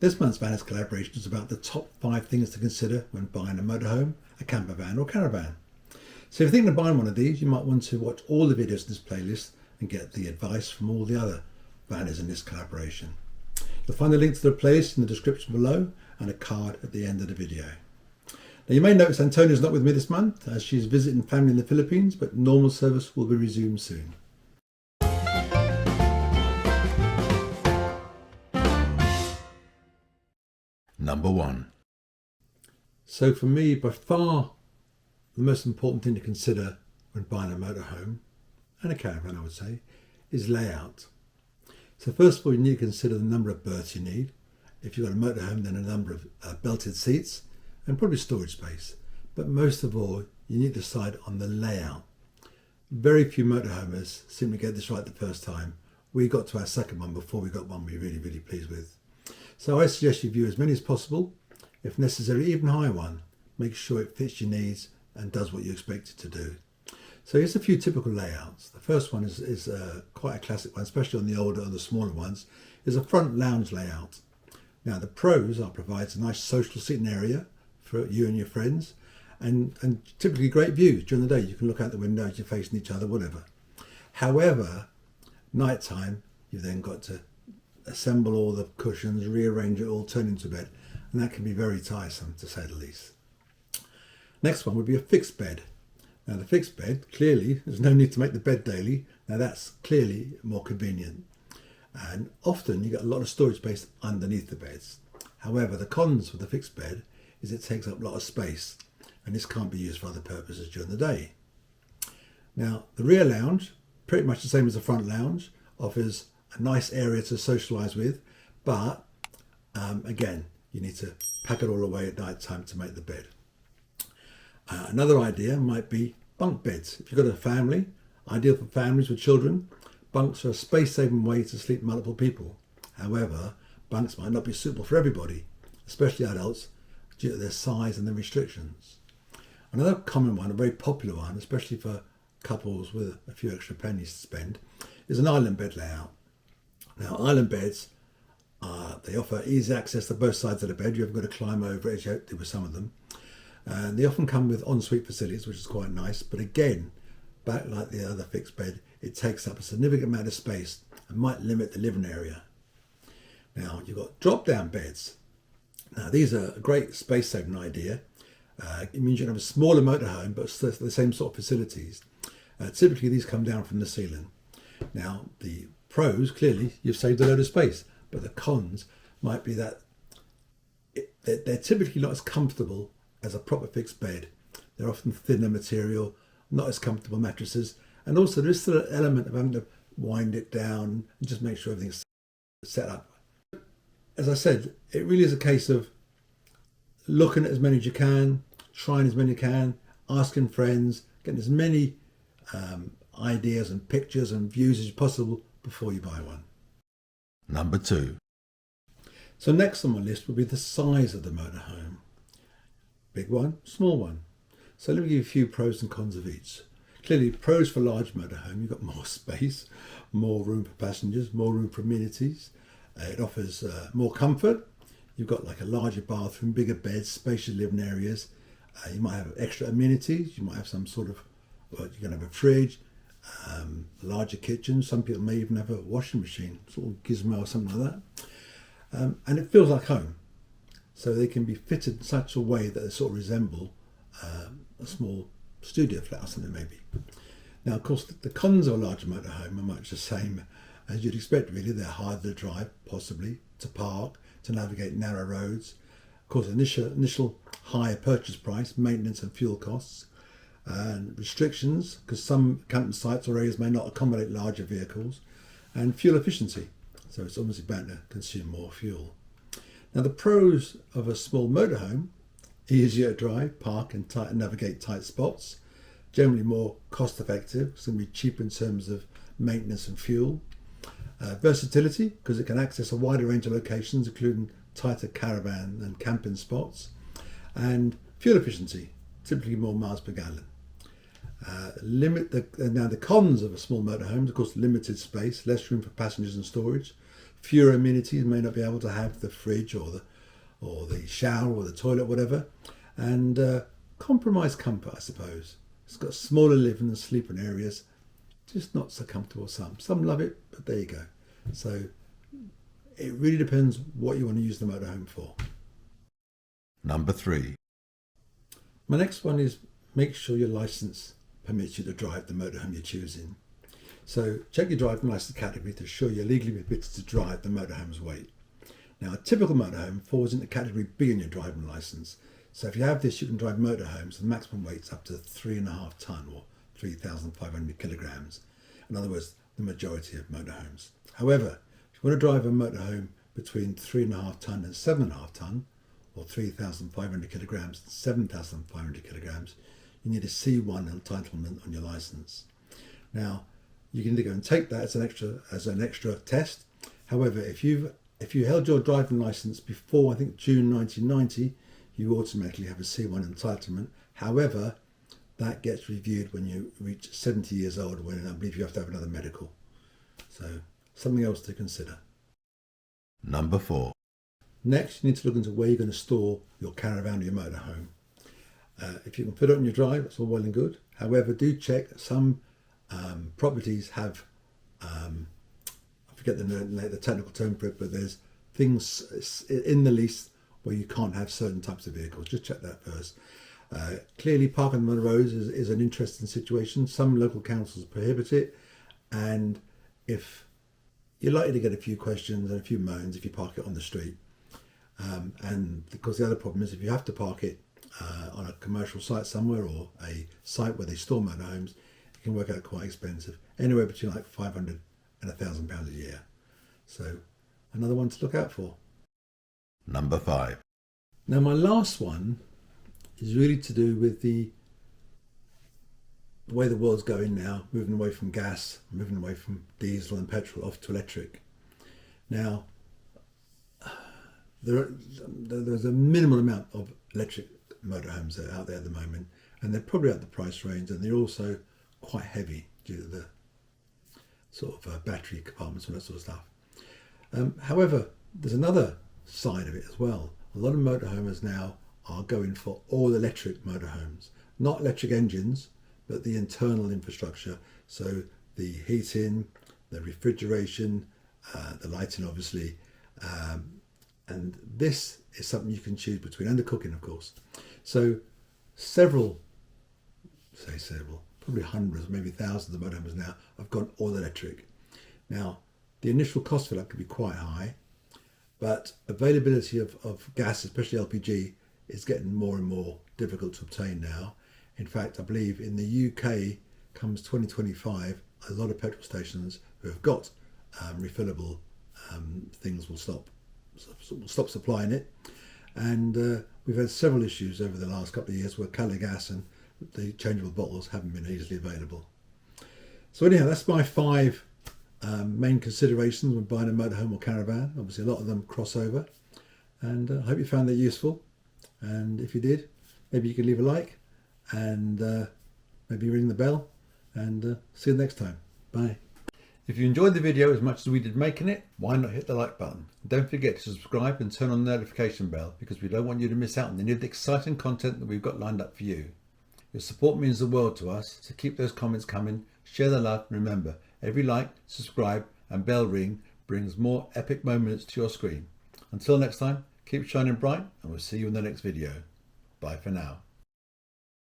This month's Vanners collaboration is about the top 5 things to consider when buying a motorhome, a campervan or caravan. So if you're thinking of buying one of these, you might want to watch all the videos in this playlist and get the advice from all the other Vanners in this collaboration. You'll find the link to the playlist in the description below and a card at the end of the video. Now you may notice Antonia is not with me this month as she's visiting family in the Philippines, but normal service will be resumed soon. Number 1. So for me, by far, the most important thing to consider when buying a motorhome, and a caravan I would say, is layout. So first of all, you need to consider the number of berths you need. If you've got a motorhome, then a number of belted seats and probably storage space. But most of all, you need to decide on the layout. Very few motorhomers seem to get this right the first time. We got to our second one before we got one we were really pleased with. So I suggest you view as many as possible, if necessary even hire one. Make sure it fits your needs and does what you expect it to do. So here's a few typical layouts. The first one is quite a classic one, especially on the older and the smaller ones, is a front lounge layout. Now the pros are it provides a nice social seating area for you and your friends and typically great views during the day. You can look out the windows, you're facing each other, whatever. However, nighttime, you've then got to assemble all the cushions, rearrange it all, turn into bed, and that can be very tiresome to say the least. Next one would be a fixed bed. Now the fixed bed, clearly, there's no need to make the bed daily. Now that's clearly more convenient. And often you get a lot of storage space underneath the beds. However, the cons with the fixed bed is it takes up a lot of space and this can't be used for other purposes during the day. Now the rear lounge, pretty much the same as the front lounge, offers a nice area to socialise with, but again, you need to pack it all away at night time to make the bed. Another idea might be bunk beds. If you've got a family, ideal for families with children, bunks are a space-saving way to sleep multiple people. However, bunks might not be suitable for everybody, especially adults, due to their size and the restrictions. Another common one, a very popular one, especially for couples with a few extra pennies to spend, is an island bed layout. Now, island beds, they offer easy access to both sides of the bed. You haven't got to climb over it as you do with some of them. And they often come with ensuite facilities, which is quite nice. But again, back like the other fixed bed, it takes up a significant amount of space and might limit the living area. Now, you've got drop-down beds. Now, these are a great space-saving idea. It means you can have a smaller motorhome, but still the same sort of facilities. Typically, these come down from the ceiling. Now, the pros, clearly, you've saved a load of space. But the cons might be that they're typically not as comfortable as a proper fixed bed. They're often thinner material, not as comfortable mattresses, and also there's still an element of having to wind it down and just make sure everything's set up. As I said, it really is a case of looking at as many as you can, trying as many as you can, asking friends, getting as many ideas and pictures and views as possible before you buy one. Number 2. So next on my list would be the size of the motorhome. Big one, small one. So let me give you a few pros and cons of each. Clearly, pros for large motorhome, you've got more space, more room for passengers, more room for amenities. It offers more comfort. You've got like a larger bathroom, bigger beds, spacious living areas. You might have extra amenities. You might have some sort of, well, you're going to have a fridge, a larger kitchen. Some people may even have a washing machine, sort of gizmo or something like that. And it feels like home. So they can be fitted in such a way that they sort of resemble a small studio flat or something maybe. Now, of course, the cons of a large motorhome are much the same as you'd expect, really. They're harder to drive, possibly, to park, to navigate narrow roads. Of course, initial higher purchase price, maintenance and fuel costs, and restrictions, because some camping sites or areas may not accommodate larger vehicles, and fuel efficiency. So it's obviously bound to consume more fuel. Now, the pros of a small motorhome: easier to drive, park and navigate tight spots, generally more cost effective. It's going to be cheaper in terms of maintenance and fuel. Versatility, because it can access a wider range of locations, including tighter caravan and camping spots. And fuel efficiency, typically more miles per gallon. Now the cons of a small motorhome, of course, limited space, less room for passengers and storage, fewer amenities, may not be able to have the fridge or the shower or the toilet, whatever. And compromise comfort, I suppose. It's got smaller living and sleeping areas, just not so comfortable. Some love it, but there you go. So it really depends what you want to use the motorhome for. Number 3. My next one is make sure your license permits you to drive the motorhome you're choosing. So check your driving license category to ensure you're legally permitted to drive the motorhome's weight. Now, a typical motorhome falls into category B in your driving license. So if you have this, you can drive motorhomes with maximum weights up to 3.5 tonne or 3,500 kilograms. In other words, the majority of motorhomes. However, if you want to drive a motorhome between 3.5 tonne and 7.5 tonne, or 3,500 kilograms and 7,500 kilograms, you need a C1 entitlement on your license. Now, you can either go and take that as an extra test. However, if you held your driving license before, I think, June 1990, you automatically have a C1 entitlement. However, that gets reviewed when you reach 70 years old, when I believe you have to have another medical. So, something else to consider. Number 4. Next, you need to look into where you're going to store your caravan or your motorhome. If you can put it on your drive, that's all well and good. However, do check. Some properties have, I forget the technical term for it, but there's things in the lease where you can't have certain types of vehicles. Just check that first. Clearly, parking on the roads is an interesting situation. Some local councils prohibit it, and if you're likely to get a few questions and a few moans if you park it on the street. And because the other problem is, if you have to park it on a commercial site somewhere or a site where they store motorhomes, it can work out quite expensive, anywhere between like £500 and £1,000 a year. So another one to look out for. Number 5. Now, my last one is really to do with the way the world's going now, moving away from gas, moving away from diesel and petrol off to electric. Now, there's a minimal amount of electric motorhomes that are out there at the moment, and they're probably at the price range, and they're also quite heavy due to the sort of battery compartments and that sort of stuff. However, there's another side of it as well. A lot of motorhomes now are going for all electric motorhomes, not electric engines, but the internal infrastructure. So the heating, the refrigeration, the lighting, obviously, and this is something you can choose between, and the cooking, of course. So probably hundreds, maybe thousands of motorhomes now have gone all electric. Now, the initial cost for that could be quite high, but availability of gas, especially LPG, is getting more and more difficult to obtain now. In fact, I believe in the UK, comes 2025, a lot of petrol stations who have got refillable things will stop supplying it. And we've had several issues over the last couple of years where Cali gas and the changeable bottles haven't been easily available. So anyhow, that's my 5 main considerations when buying a motorhome or caravan. Obviously, a lot of them cross over, and I hope you found that useful. And if you did, maybe you can leave a like, and maybe ring the bell, and see you next time. Bye. If you enjoyed the video as much as we did making it, why not hit the like button? Don't forget to subscribe and turn on the notification bell, because we don't want you to miss out on any of the exciting content that we've got lined up for you. Your support means the world to us, so keep those comments coming, share the love, and remember, every like, subscribe and bell ring brings more epic moments to your screen. Until next time, keep shining bright, and we'll see you in the next video. Bye for now.